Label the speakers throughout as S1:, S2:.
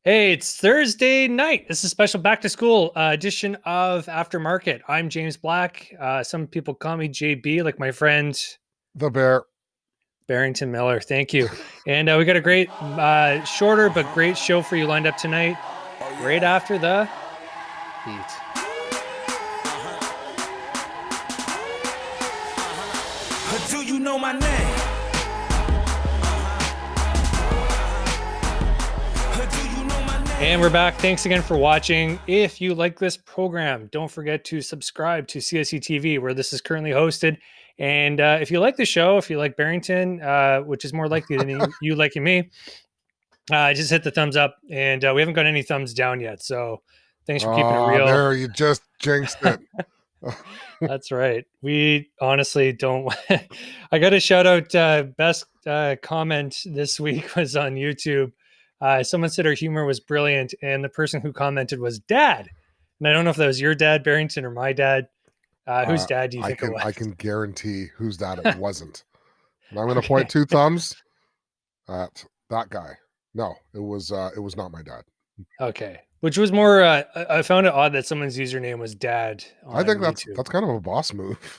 S1: Hey, it's Thursday night. This is a special back to school edition of After Market. I'm James Black. Some people call me JB, like my friend
S2: The Bear.
S1: Barrington Miller. Thank you. And we got a great, shorter but great show for you lined up tonight, right after the beat.
S3: Do you know my name?
S1: And we're back. Thanks again for watching. If you like this program, don't forget to subscribe to CSE TV, where this is currently hosted. And if you like the show, if you like Barrington, which is more likely than you liking me, just hit the thumbs up. And we haven't got any thumbs down yet. So thanks for keeping it real.
S2: There, you just jinxed it.
S1: That's right. We honestly don't. I got to shout out best comment this week was on YouTube. Someone said our humor was brilliant, and the person who commented was Dad. And I don't know if that was your dad, Barrington, or my dad. Whose dad do you think it was?
S2: I can guarantee whose dad it wasn't. And I'm going to point two thumbs at that guy. No, it was not my dad.
S1: Okay. Which was more, I found it odd that someone's username was Dad.
S2: I think that's
S1: YouTube.
S2: kind of a boss move.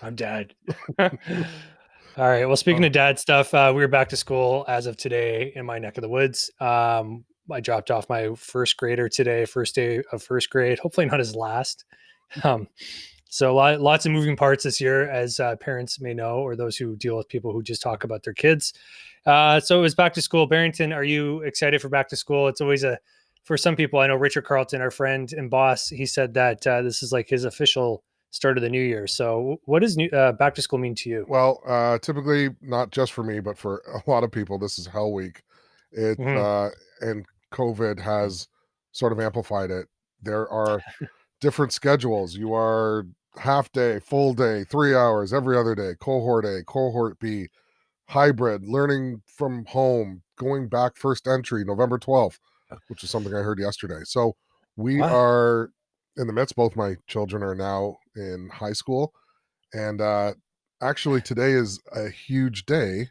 S1: I'm Dad. All right. Well, speaking of dad stuff, we were back to school as of today in my neck of the woods. I dropped off my first grader today, first day of first grade, hopefully not his last. So lots of moving parts this year, as parents may know, or those who deal with people who just talk about their kids. So it was back to school. Barrington, are you excited for back to school? It's always for some people, I know Richard Carlton, our friend and boss, he said that this is like his official start of the new year. So what does back to school mean to you?
S2: Well, typically not just for me, but for a lot of people, this is hell week. And COVID has sort of amplified it. There are different schedules. You are half day, full day, 3 hours every other day, cohort A, cohort B, hybrid, learning from home, going back first entry November 12th, which is something I heard yesterday. So we are in the midst. Both my children are now in high school, and actually today is a huge day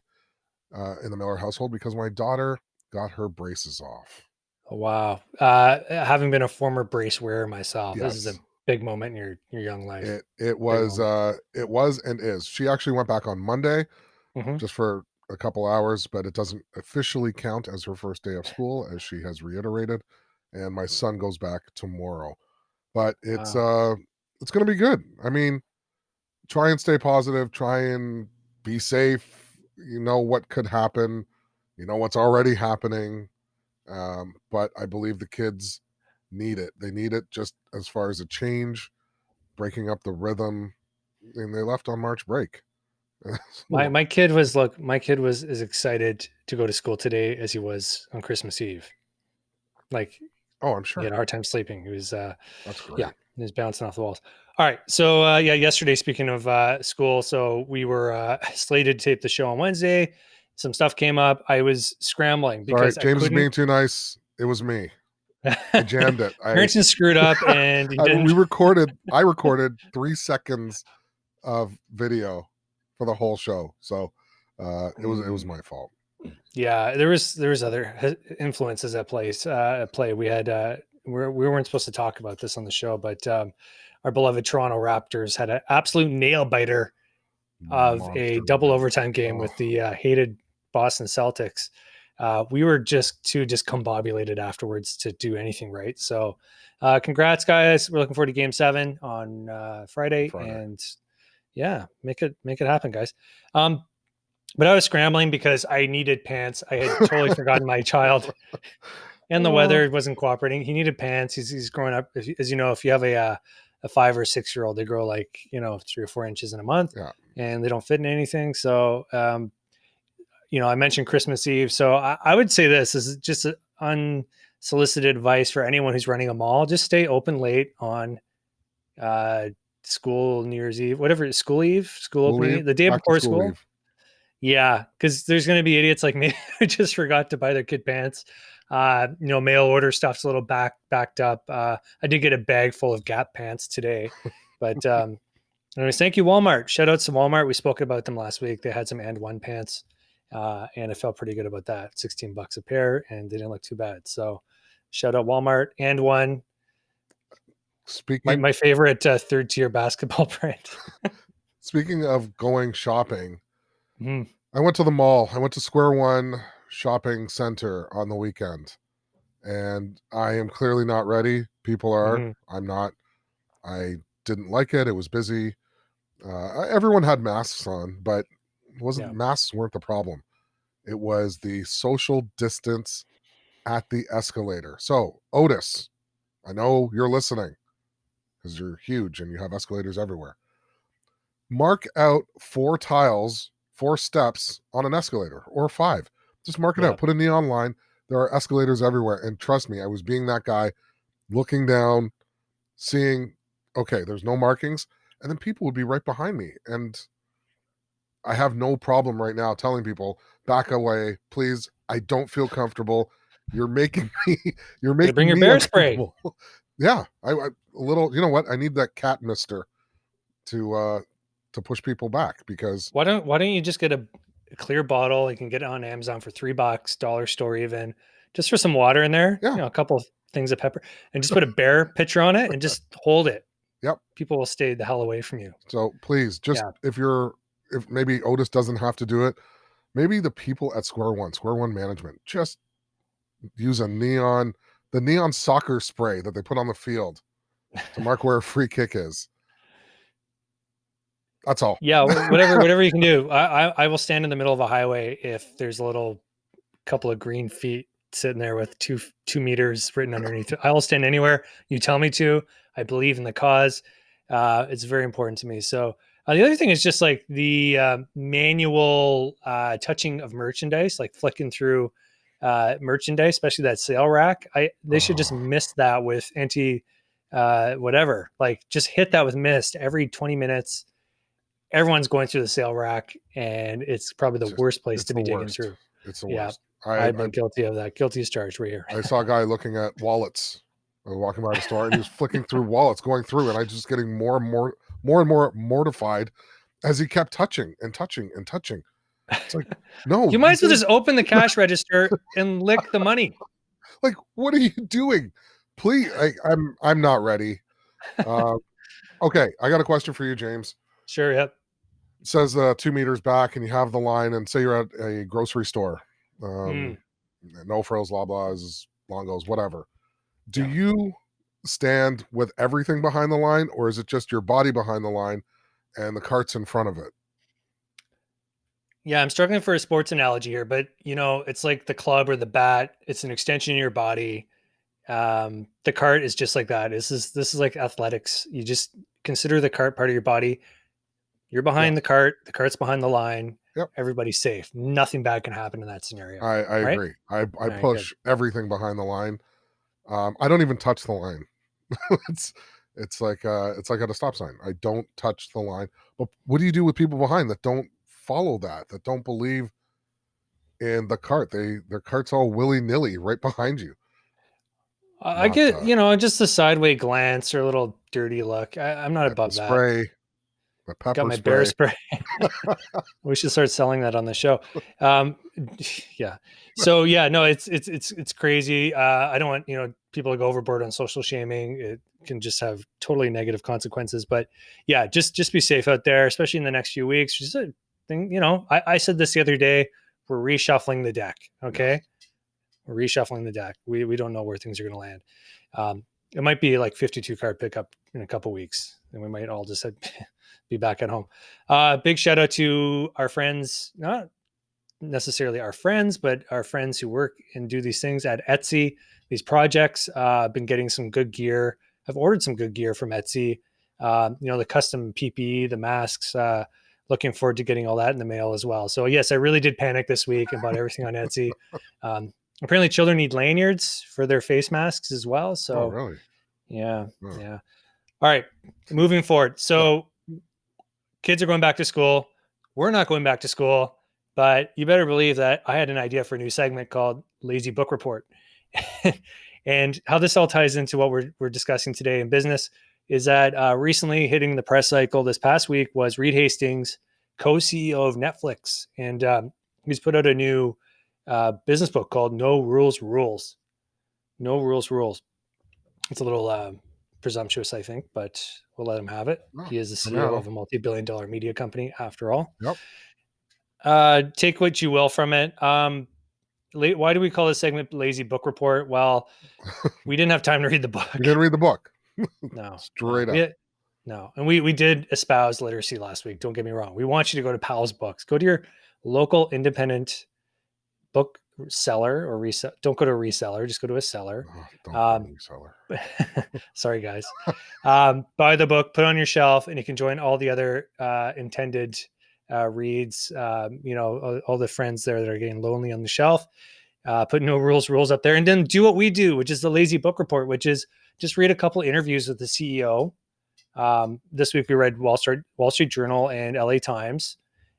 S2: in the Miller household because my daughter got her braces off.
S1: Oh, wow. Having been a former brace wearer myself,
S2: Yes.
S1: this is a big moment in your young life.
S2: It was and is. She actually went back on Monday just for a couple hours, but it doesn't officially count as her first day of school, as she has reiterated. And my son goes back tomorrow. But it's going to be good. I mean, try and stay positive, try and be safe. You know what could happen, you know what's already happening. But I believe the kids need it. They need it just as far as a change, breaking up the rhythm. And they left on March break.
S1: My kid was as excited to go to school today as he was on Christmas Eve. Like,
S2: oh, I'm sure
S1: he had a hard time sleeping. He was
S2: that's great.
S1: Yeah, he was bouncing off the walls. All right. So yesterday, speaking of school, so we were slated to tape the show on Wednesday. Some stuff came up. I was scrambling because
S2: James is being too nice. It was me. I jammed it.
S1: Barrington screwed up, and
S2: I recorded 3 seconds of video for the whole show, so it was my fault.
S1: Yeah, there was other influences at play. We had we weren't supposed to talk about this on the show, but our beloved Toronto Raptors had an absolute nail biter of a double overtime game with the hated Boston Celtics. We were just too discombobulated afterwards to do anything right. So congrats, guys. We're looking forward to game 7 on Friday. And yeah, make it happen, guys. But I was scrambling because I needed pants. I had totally forgotten my child, and the weather wasn't cooperating. He needed pants. He's growing up. As you know, if you have a 5 or 6 year old, they grow like 3 or 4 inches in a month, and they don't fit in anything. So, I mentioned Christmas Eve. So I would say this is just unsolicited advice for anyone who's running a mall. Just stay open late on school, New Year's Eve, whatever, school opening, the day before school. Eve. Yeah, because there's going to be idiots like me who just forgot to buy their kid pants. Mail order stuff's a little backed up. I did get a bag full of Gap pants today, but anyways, thank you, Walmart. Shout out to Walmart. We spoke about them last week. They had some And One pants, And I felt pretty good about that. $16 a pair, and they didn't look too bad. So shout out Walmart. And one,
S2: Speaking
S1: my favorite third tier basketball brand.
S2: speaking of going shopping,
S1: Mhm.
S2: I went to the mall. I went to Square One Shopping Center on the weekend, and I am clearly not ready. People are.
S1: Mhm.
S2: I'm not. I didn't like it. It was busy. Everyone had masks on, but
S1: Yeah.
S2: masks weren't the problem. It was the social distance at the escalator. So, Otis, I know you're listening because you're huge and you have escalators everywhere. Mark out 4 tiles, 4 steps on an escalator, or 5. Just mark it
S1: Yeah.
S2: out. Put a neon line. There are escalators everywhere. And trust me, I was being that guy looking down, seeing, okay, there's no markings. And then people would be right behind me. And I have no problem right now telling people, back away, please. I don't feel comfortable. You're making me
S1: Gotta bring your bear spray.
S2: uncomfortable. Yeah. I a little, you know what? I need that cat mister to push people back, because
S1: Why don't you just get a clear bottle? You can get it on Amazon for $3, dollar store even, just for some water in there,
S2: yeah.
S1: a couple of things of pepper, and just put a bear picture on it and just hold it.
S2: Yep.
S1: People will stay the hell away from you.
S2: So please, just
S1: Yeah.
S2: if maybe Otis doesn't have to do it, maybe the people at Square One management, just use the neon soccer spray that they put on the field to mark where a free kick is. That's all.
S1: Yeah, whatever you can do. I will stand in the middle of a highway if there's a little couple of green feet sitting there with 2 meters written underneath it. I will stand anywhere you tell me to. I believe in the cause. It's very important to me. So the other thing is just like the manual touching of merchandise, like flicking through merchandise, especially that sale rack. They should just mist that with whatever. Like just hit that with mist every 20 minutes. Everyone's going through the sale rack, and it's probably the worst place to be digging through.
S2: It's the
S1: Yeah.
S2: worst.
S1: I've been guilty of that. Guilty as charged right here.
S2: I saw a guy looking at wallets. I was walking by the store and he was flicking through wallets, going through, and I just getting more and more mortified as he kept touching and touching and touching. It's like, no,
S1: You might as well just open the cash register and lick the money.
S2: Like, what are you doing? Please, I'm not ready. Okay, I got a question for you, James.
S1: Sure. Yep.
S2: It says 2 meters back, and you have the line, and say you're at a grocery store. No frills, Loblaws, Longos, whatever. Do you stand with everything behind the line, or is it just your body behind the line and the cart's in front of it?
S1: Yeah, I'm struggling for a sports analogy here, but it's like the club or the bat. It's an extension of your body. The cart is just like that. This is like athletics. You just consider the cart part of your body. You're behind the cart. The cart's behind the line.
S2: Yep.
S1: Everybody's safe. Nothing bad can happen in that scenario.
S2: I
S1: right?
S2: agree. I
S1: right,
S2: push everything behind the line. I don't even touch the line. it's like at a stop sign. I don't touch the line. But what do you do with people behind that don't follow that don't believe in the cart? Their cart's all willy-nilly right behind you.
S1: I get, just a sideways glance or a little dirty look. I'm not above that.
S2: Spray, the pepper
S1: Got my
S2: spray.
S1: bear spray. We should start selling that on the show. Yeah. So yeah, no, it's crazy. I don't want, people to go overboard on social shaming. It can just have totally negative consequences, but yeah, just be safe out there, especially in the next few weeks. Just a thing, I said this the other day, we're reshuffling the deck. Okay. We're reshuffling the deck. We don't know where things are going to land. It might be like 52 card pickup in a couple weeks, and we might all just be back at home. Big shout out to our friends, not necessarily our friends, but our friends who work and do these things at Etsy. These projects, been getting some good gear. I've ordered some good gear from Etsy. The custom PPE, the masks. Looking forward to getting all that in the mail as well. So yes, I really did panic this week and bought everything on Etsy. Apparently children need lanyards for their face masks as well. So
S2: really?
S1: Yeah. All right. Moving forward. So kids are going back to school. We're not going back to school, but you better believe that I had an idea for a new segment called Lazy Book Report. And how this all ties into what we're discussing today in business is that recently hitting the press cycle this past week was Reed Hastings, co-CEO of Netflix. And He's put out a new business book called No Rules Rules. No Rules Rules. It's a little presumptuous, I think, but we'll let him have it.
S2: Oh,
S1: He is the
S2: for
S1: CEO
S2: now.
S1: of a multi-billion-dollar media company, after all.
S2: Yep.
S1: Take what you will from it. Why do we call this segment Lazy Book Report? Well, we didn't have time to read the book.
S2: You didn't read the book.
S1: No.
S2: Straight up.
S1: No. And we did espouse literacy last week. Don't get me wrong. We want you to go to Powell's Books. Go to your local independent book seller or resell. Don't go to a reseller. Just go to a seller.
S2: Oh, don't go to reseller.
S1: Sorry, guys. Buy the book, put it on your shelf, and you can join all the other intended reads. All the friends there that are getting lonely on the shelf. Put No Rules up there, and then do what we do, which is the Lazy Book Report, which is just read a couple interviews with the CEO. This week we read Wall Street Journal and LA Times,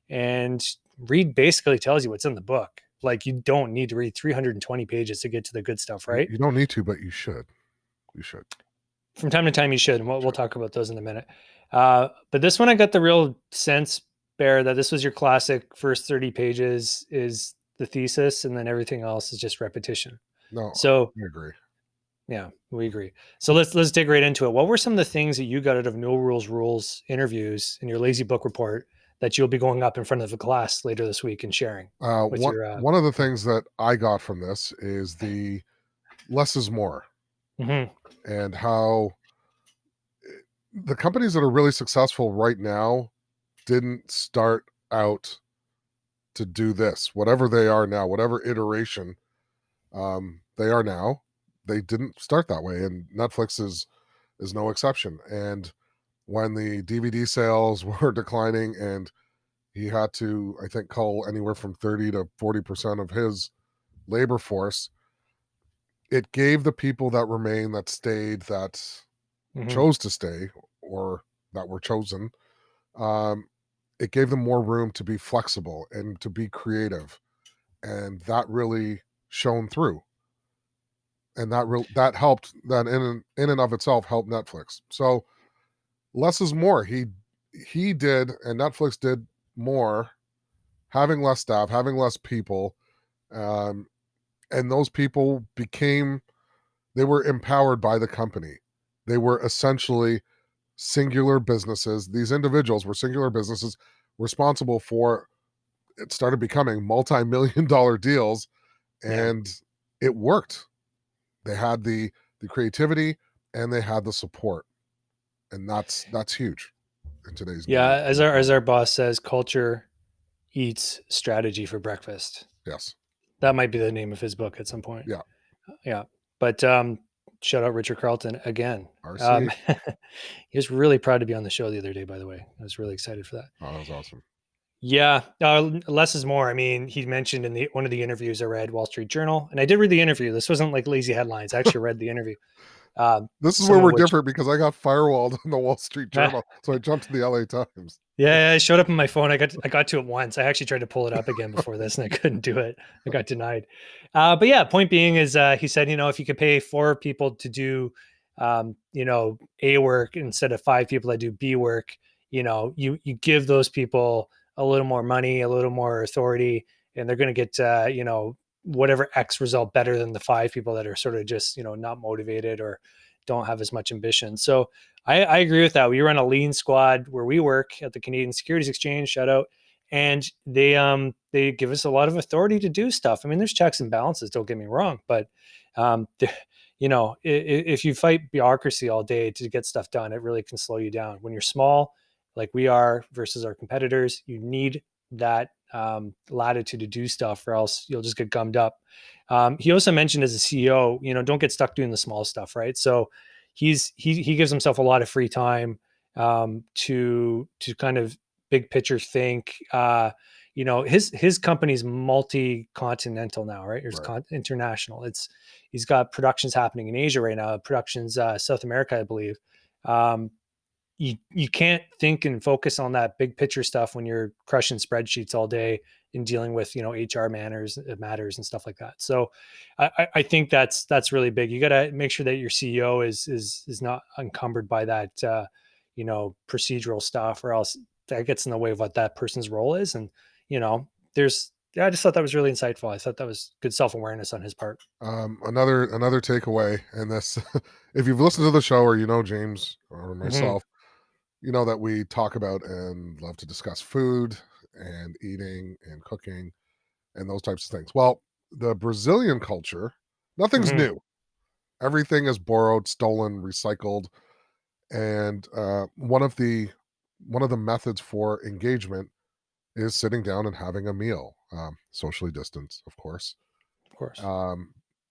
S1: and Reed basically tells you what's in the book. Like, you don't need to read 320 pages to get to the good stuff, right?
S2: You don't need to, but you should. You should.
S1: From time to time you should, and we'll talk about those in a minute. But this one I got the real sense, Bear, that this was your classic first 30 pages is the thesis, and then everything else is just repetition.
S2: No,
S1: so
S2: I agree.
S1: Yeah, we agree. So let's dig right into it. What were some of the things that you got out of No Rules interviews in your Lazy Book Report that you'll be going up in front of the class later this week and sharing?
S2: One of the things that I got from this is the less is more, and how the companies that are really successful right now didn't start out to do this. Whatever they are now, whatever iteration they are now, they didn't start that way, and Netflix is no exception. And when the DVD sales were declining, and he had to, I think, cull anywhere from 30 to 40% of his labor force, it gave the people that remain, that stayed, that chose to stay, or that were chosen, it gave them more room to be flexible and to be creative, and that really shone through. And that helped, that in and of itself helped Netflix. So less is more. He did, and Netflix did more, having less staff, having less people, and those people they were empowered by the company. They were essentially singular businesses. These individuals were singular businesses responsible for, it started becoming multi-million-dollar deals, and it worked. They had the creativity, and they had the support, and that's huge in today's
S1: media. As our boss says, culture eats strategy for breakfast.
S2: Yes,
S1: that might be the name of his book at some point. Yeah. But shout out Richard Carlton again. He was really proud to be on the show the other day, by the way. I was really excited for that.
S2: Oh, that was awesome.
S1: Yeah, less is more. I mean, he mentioned in one of the interviews I read, Wall Street Journal, and I did read the interview. This wasn't like lazy headlines. I actually read the interview.
S2: This is where we're different, because I got firewalled in the Wall Street Journal, so I jumped to the LA Times.
S1: Yeah, it showed up on my phone. I got to it once. I actually tried to pull it up again before this, and I couldn't do it. I got denied. But yeah, point being is, he said, if you could pay 4 people to do, A work instead of 5 people that do B work, you give those people a little more money, a little more authority, and they're going to get, whatever X result better than the 5 people that are sort of just, not motivated or don't have as much ambition. So I agree with that. We run a lean squad where we work at the Canadian Securities Exchange, shout out. And they give us a lot of authority to do stuff. I mean, there's checks and balances, don't get me wrong, but if you fight bureaucracy all day to get stuff done, it really can slow you down. When you're small, like we are versus our competitors, you need that latitude to do stuff, or else you'll just get gummed up. He also mentioned, as a CEO, don't get stuck doing the small stuff, right? So he gives himself a lot of free time to kind of big picture think. His company's multi-continental now, right? It's international. He's got productions happening in Asia right now, productions South America, I believe. You can't think and focus on that big picture stuff when you're crushing spreadsheets all day and dealing with, HR matters and stuff like that. So I think that's really big. You got to make sure that your CEO is not encumbered by that, procedural stuff, or else that gets in the way of what that person's role is. And, there's yeah, I just thought that was really insightful. I thought that was good self-awareness on his part.
S2: Another takeaway, and this, if you've listened to the show or you know James or myself, you know that we talk about and love to discuss food and eating and cooking and those types of things. Well, the Brazilian culture, nothing's new. Everything is borrowed, stolen, recycled, and one of the methods for engagement is sitting down and having a meal, socially distanced, of course.
S1: Of course.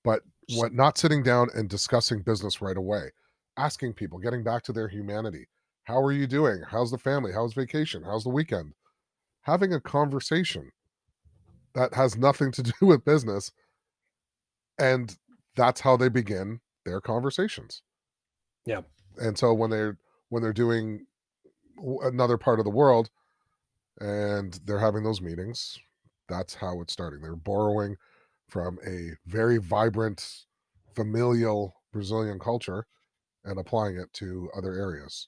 S2: But what not sitting down and discussing business right away, asking people, getting back to their humanity. How are you doing? How's the family? How's vacation? How's the weekend? Having a conversation that has nothing to do with business, and that's how they begin their conversations.
S1: Yeah.
S2: And so when they're doing another part of the world and they're having those meetings, that's how it's starting. They're borrowing from a very vibrant, familial Brazilian culture and applying it to other areas.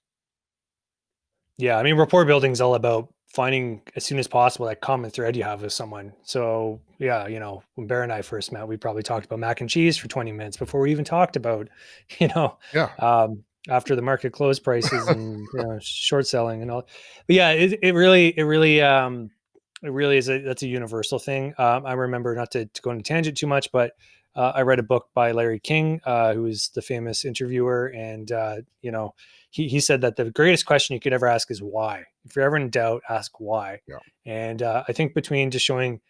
S1: Yeah, I mean, rapport building is all about finding as soon as possible that common thread you have with someone. So yeah, when Bear and I first met, we probably talked about mac and cheese for 20 minutes before we even talked about, you know,
S2: Yeah.
S1: after the market close prices and short selling and all. But yeah, it really is that's a universal thing. I remember, not to go into tangent too much, but I read a book by Larry King, who is the famous interviewer, and he said that the greatest question you could ever ask is why. If you're ever in doubt, ask why.
S2: Yeah.
S1: And I think between just showing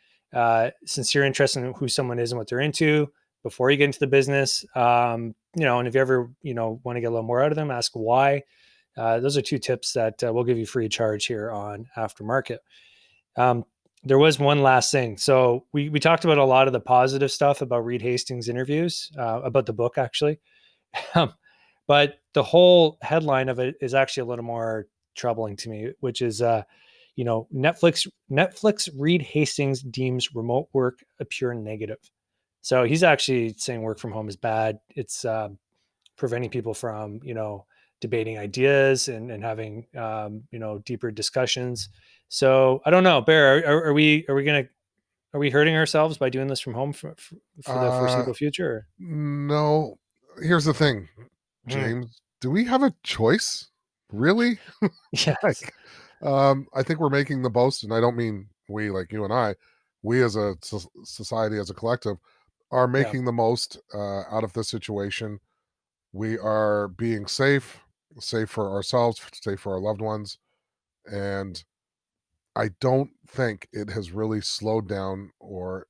S1: sincere interest in who someone is and what they're into before you get into the business, and if you ever want to get a little more out of them, ask why. Those are two tips that we'll give you free of charge here on Aftermarket. There was one last thing. So we talked about a lot of the positive stuff about Reed Hastings' interviews, about the book actually. But the whole headline of it is actually a little more troubling to me, which is, Netflix Reed Hastings deems remote work a pure negative. So he's actually saying work from home is bad. It's preventing people from, debating ideas and having, deeper discussions. So I don't know, Bear, are we hurting ourselves by doing this from home for the foreseeable future?
S2: No. Here's the thing, James. Do we have a choice? Really?
S1: Yes.
S2: Like, I think we're making the boast, and I don't mean we, like you and I, we as a society, as a collective, are making the most out of this situation. We are being safe for ourselves, safe for our loved ones, and I don't think it has really slowed down or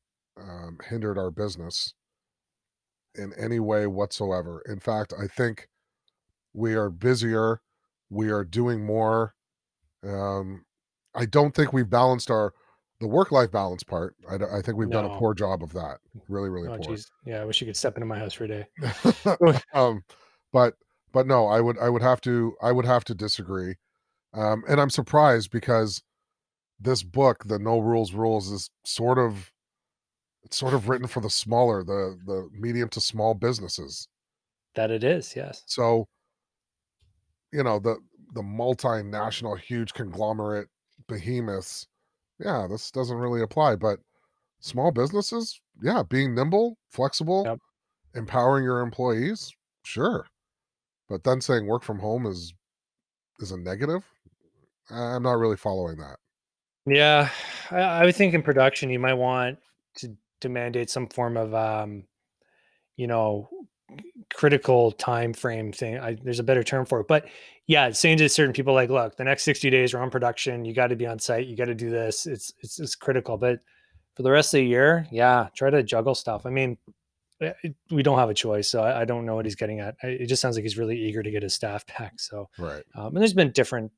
S2: hindered our business in any way whatsoever. In fact, I think we are busier, we are doing more. I don't think we've balanced the work-life balance part. I think we've done a
S1: No.
S2: poor job of that. Really, really
S1: Oh,
S2: poor.
S1: geez. Yeah, I wish you could step into my house for a day.
S2: But no, I would have to disagree. And I'm surprised because this book, the No Rules Rules, is sort of written for the smaller, the medium to small businesses.
S1: That it is, yes.
S2: So, the multinational huge conglomerate behemoths, yeah, this doesn't really apply. But small businesses, yeah, being nimble, flexible,
S1: Yep.
S2: empowering your employees, sure. But then saying work from home is a negative, I'm not really following that.
S1: Yeah, I would think in production you might want to mandate some form of you know critical time frame thing. There's a better term for it, but yeah, saying to certain people like, look, the next 60 days are on production. You got to be on site. You got to do this. It's critical. But for the rest of the year, yeah, try to juggle stuff. I mean, we don't have a choice, so I don't know what he's getting at. It just sounds like he's really eager to get his staff back. So,
S2: Right.
S1: And there's been different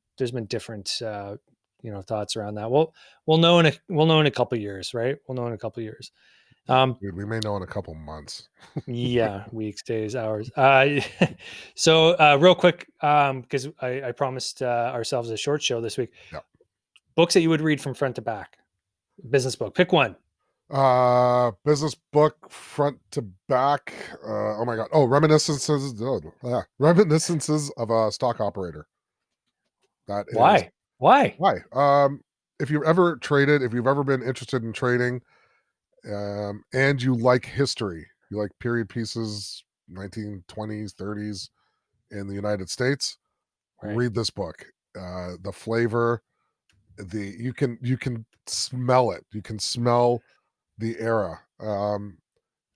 S1: thoughts around that. We'll know in a couple of years, right? We'll know in a couple of years.
S2: Dude, we may know in a couple months.
S1: Yeah, weeks, days, hours. So real quick, because I promised ourselves a short show this week.
S2: Yeah.
S1: Books that you would read from front to back. Business book. Pick one.
S2: Business book front to back. Oh my god. Oh, reminiscences of a stock operator. That is
S1: Why?
S2: why. if you've ever traded, if you've ever been interested in trading, and you like history, you like period pieces, 1920s, 30s in the United States,
S1: Right.
S2: read this book. The flavor, you can smell it. You can smell the era. And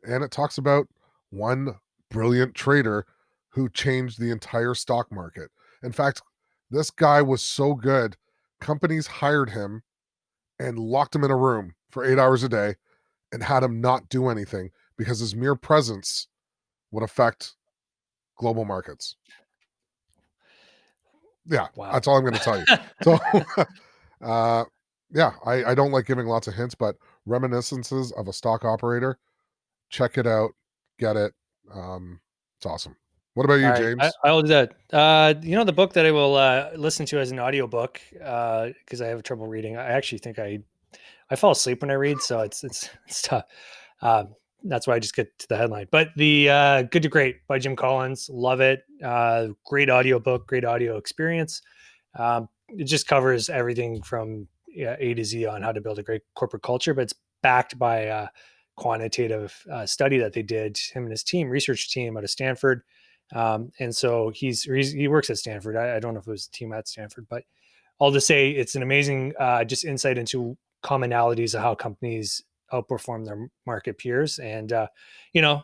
S2: it talks about one brilliant trader who changed the entire stock market. In fact, this guy was so good, companies hired him and locked him in a room for 8 hours a day and had him not do anything because his mere presence would affect global markets. Yeah,
S1: Wow.
S2: that's all I'm going to tell you. So, yeah, I don't like giving lots of hints, but Reminiscences of a Stock Operator, check it out, get it. It's awesome. What about you,
S1: All right,
S2: James?
S1: I will do that. The book that I will listen to as an audiobook, because I have trouble reading. I actually think I fall asleep when I read, so it's tough. That's why I just get to the headline. But the Good to Great by Jim Collins, love it. Great audiobook, great audio experience. It just covers everything from A to Z on how to build a great corporate culture, but it's backed by a quantitative study that they did, him and his team, research team out of Stanford. And so he works at Stanford. I don't know if it was a team at Stanford, but all to say it's an amazing just insight into commonalities of how companies outperform their market peers. And,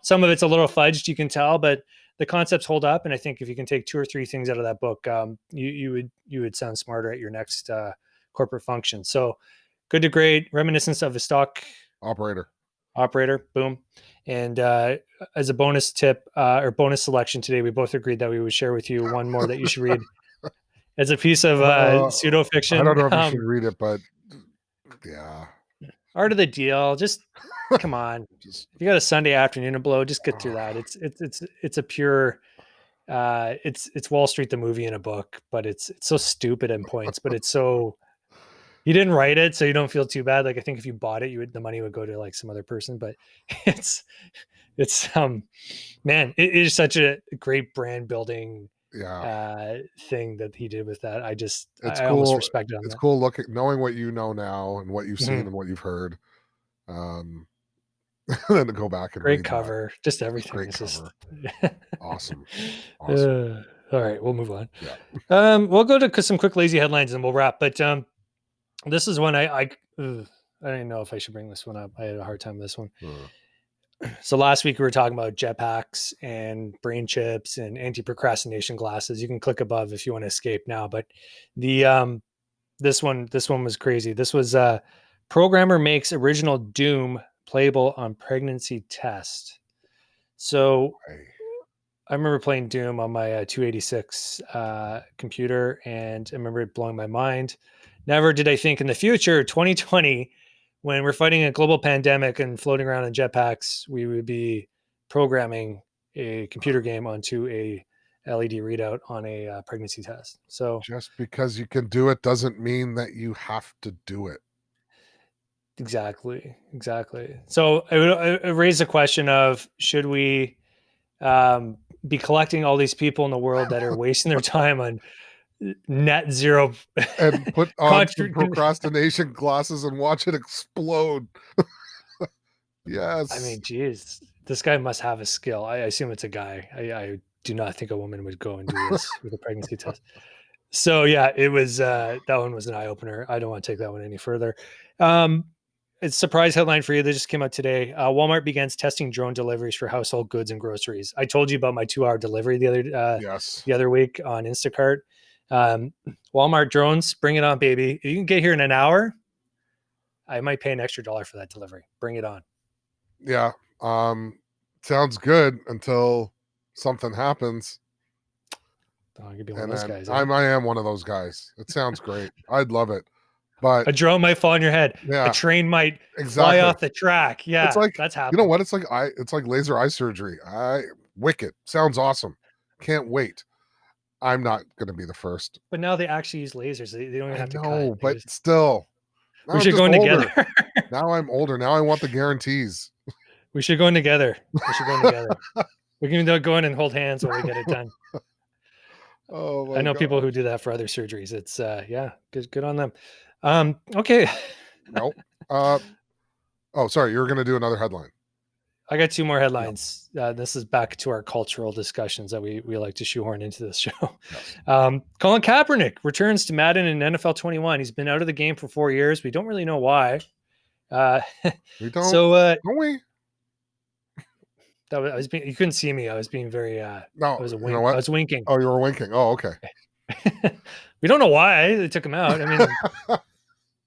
S1: some of it's a little fudged, you can tell, but the concepts hold up. And I think if you can take 2 or 3 things out of that book, you would sound smarter at your next corporate function. So Good to Great, Reminiscence of a Stock Operator, boom. And as a bonus tip or bonus selection today, we both agreed that we would share with you one more that you should read as a piece of pseudo fiction.
S2: I don't know if you should read it, but yeah.
S1: Art of the Deal. Just come on. If you got a Sunday afternoon to blow, just get through that. It's a pure it's Wall Street the movie in a book, but it's so stupid in points, but it's so you didn't write it, so you don't feel too bad. Like I think if you bought it, the money would go to like some other person, but it's man, it is such a great brand building thing that he did with that.
S2: It's
S1: I
S2: cool.
S1: almost respect it on
S2: it's
S1: that.
S2: cool knowing what you know now and what you've seen and what you've heard. Then to go back and
S1: Great
S2: read
S1: cover, just everything.
S2: Great
S1: It's
S2: cover.
S1: just
S2: Awesome.
S1: All right, we'll move on.
S2: Yeah.
S1: We'll go to some quick lazy headlines and we'll wrap. But this is one I don't even know if I should bring this one up. I had a hard time with this one. So last week we were talking about jetpacks and brain chips and anti-procrastination glasses. You can click above if you want to escape now. But the this one was crazy. This was programmer makes original Doom playable on pregnancy test. So I remember playing Doom on my 286 computer, and I remember it blowing my mind. Never did I think in the future, 2020, when we're fighting a global pandemic and floating around in jetpacks, we would be programming a computer game onto a LED readout on a pregnancy test. So
S2: just because you can do it doesn't mean that you have to do it.
S1: Exactly. So it raised the question of should we be collecting all these people in the world that are wasting their time on net zero
S2: and put on some procrastination glasses and watch it explode. Yes.
S1: I mean, geez, this guy must have a skill. I assume it's a guy. I do not think a woman would go and do this with a pregnancy test. So yeah, it was that one was an eye opener. I don't want to take that one any further. It's a surprise headline for you that just came out today. Walmart begins testing drone deliveries for household goods and groceries. I told you about my 2-hour delivery the other week on Instacart. Walmart drones, bring it on, baby. If you can get here in an hour, I might pay an extra $1 for that delivery. Bring it on.
S2: Yeah. Sounds good until something happens.
S1: Oh, I could be one of those guys.
S2: I am one of those guys. It sounds great. I'd love it. But
S1: a drone might fall on your head.
S2: Yeah,
S1: a train might fly off the track. Yeah,
S2: it's like,
S1: that's happening.
S2: You know what? It's like laser eye surgery. Wicked. Sounds awesome. Can't wait. I'm not going to be the first.
S1: But now they actually use lasers. They don't even have to cut.
S2: But still.
S1: We should go in together.
S2: Now I'm older. Now I want the guarantees.
S1: We should go in together. We can go in and hold hands while we get it done.
S2: Oh,
S1: I know people who do that for other surgeries. It's good on them. Okay.
S2: Nope. Oh, sorry. You were going to do another headline.
S1: I got two more headlines. This is back to our cultural discussions that we like to shoehorn into this show.
S2: Yes.
S1: Colin Kaepernick returns to Madden in NFL 21. He's been out of the game for 4 years. We don't really know why.
S2: We don't.
S1: So
S2: don't we?
S1: you couldn't see me. I was being very.
S2: No.
S1: I was a
S2: You
S1: wink.
S2: know what?
S1: I was winking.
S2: Oh, you were winking. Oh, okay.
S1: We don't know why they took him out. I mean,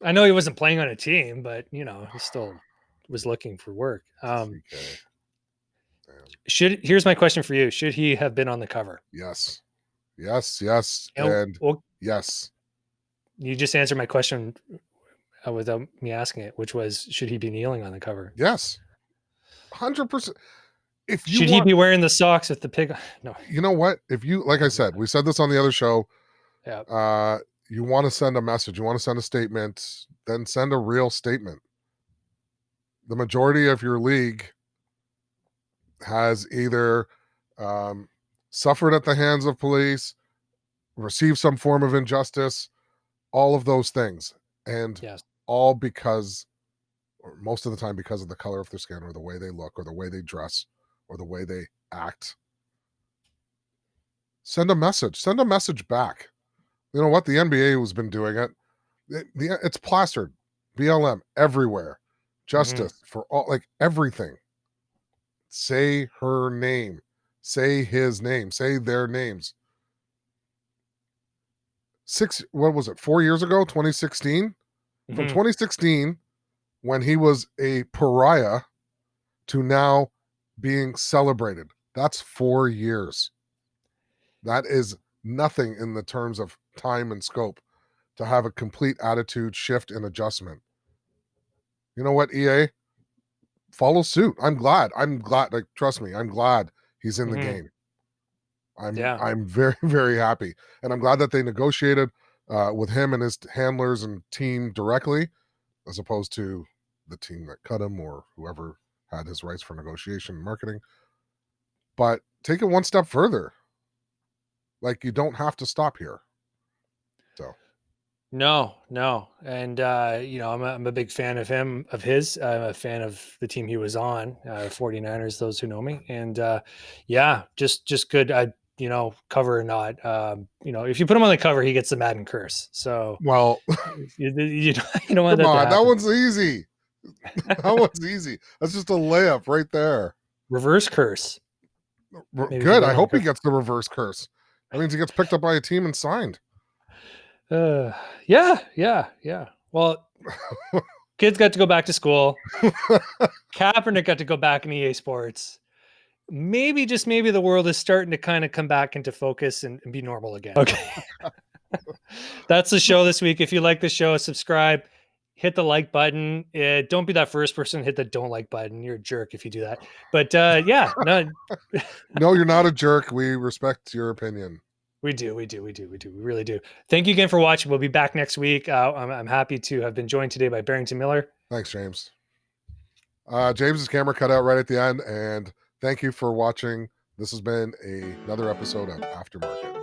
S1: I know he wasn't playing on a team, but he still was looking for work. Here's my question for you. Should he have been on the cover?
S2: Yes. Yes. And yes.
S1: You just answered my question without me asking it, which was, should he be kneeling on the cover?
S2: Yes. 100%.
S1: Should he be wearing the socks with the pig? No.
S2: You know what? If you, like I said, we said this on the other show.
S1: Yeah.
S2: You want to send a message, you want to send a statement, then send a real statement. The majority of your league has either suffered at the hands of police, received some form of injustice, all of those things. And all because, or most of the time, because of the color of their skin or the way they look or the way they dress or the way they act. Send a message back. You know what? The NBA has been doing it. It's plastered. BLM everywhere. Justice for all, like everything. Say her name. Say his name. Say their names. 4 years ago, 2016? From 2016, when he was a pariah, to now being celebrated. That's 4 years. That is nothing in the terms of time and scope to have a complete attitude shift and adjustment. You know what, EA? Follow suit. I'm glad. Like, trust me, I'm glad he's in the game. I'm very, very happy. And I'm glad that they negotiated with him and his handlers and team directly, as opposed to the team that cut him or whoever had his rights for negotiation and marketing. But take it one step further. Like, you don't have to stop here. So.
S1: No. And, I'm a big fan of his. I'm a fan of the team he was on, 49ers, those who know me. And just good. Cover or not. If you put him on the cover, he gets the Madden curse. So,
S2: well,
S1: you don't want
S2: come on,
S1: that
S2: that one's easy. That one's easy. That's just a layup right there.
S1: Reverse curse.
S2: Good. I hope he gets the reverse curse. That means he gets picked up by a team and signed.
S1: Yeah. Well, kids got to go back to school. Kaepernick got to go back in EA Sports. Maybe, just maybe, the world is starting to kind of come back into focus and be normal again. Okay. That's the show this week. If you like the show, subscribe, hit the like button. Don't be that first person to hit the don't like button. You're a jerk if you do that. But
S2: no, you're not a jerk. We respect your opinion.
S1: We do. We really do. Thank you again for watching. We'll be back next week. I'm happy to have been joined today by Barrington Miller.
S2: Thanks, James. James's camera cut out right at the end, and thank you for watching. This has been another episode of Aftermarket.